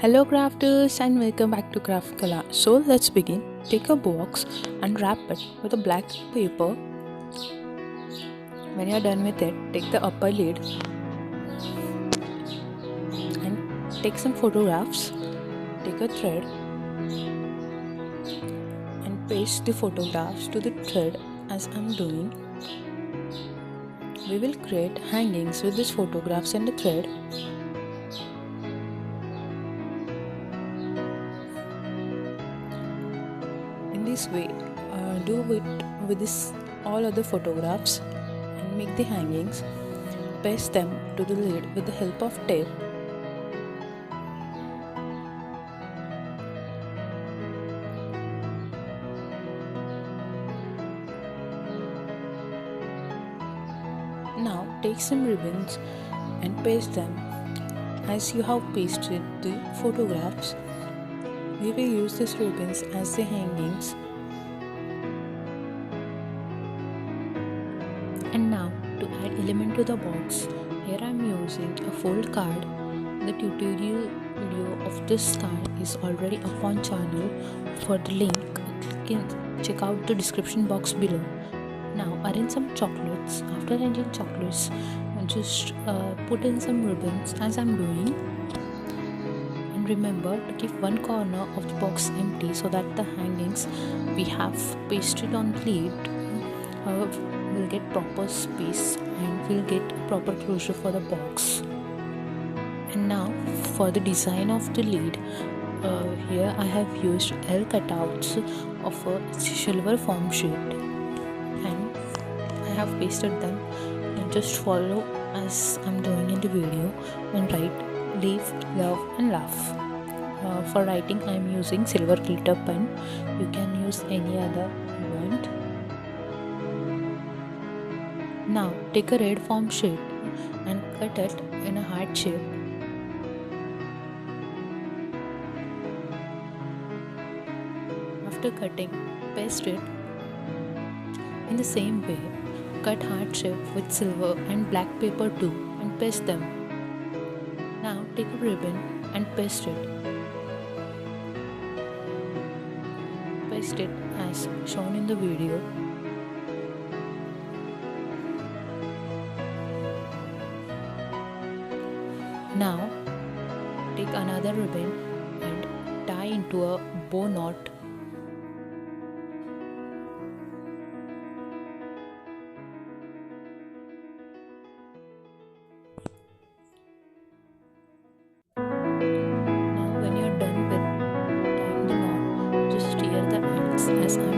Hello crafters and welcome back to Craft Kala. So let's begin. Take a box and wrap it with a black paper. When you're done with it, take the upper lid and take some photographs. Take a thread and paste the photographs to the thread as I'm doing. We will create hangings with these photographs and the thread. In this way, do it with this all other photographs and make the hangings. Paste them to the lid with the help of tape. Now take some ribbons and paste them as you have pasted the photographs. We will use these ribbons as the hangings. And now to add element to the box, here I am using a fold card. The tutorial video of this card is already up on channel. For the link, check out the description box below. Now arrange some chocolates. After arranging chocolates, just put in some ribbons as I'm doing. And remember to keep one corner of the box empty so that the hangings we have pasted on the lid will get proper space and will get proper closure for the box. And now for the design of the lid, here I have used L cutouts of a silver foam sheet and I have pasted them. And just follow as I'm doing in the video and write live, love and laugh. For writing I am using silver glitter pen. You can use any other you want. Now take a red foam sheet and cut it in a heart shape. After cutting, paste it. In the same way, cut heart shape with silver and black paper too and paste them. Now take a ribbon and paste it. Paste it as shown in the video. Now take another ribbon and tie into a bow knot. Now when you're done with tying the knot, just tear the ends as I'm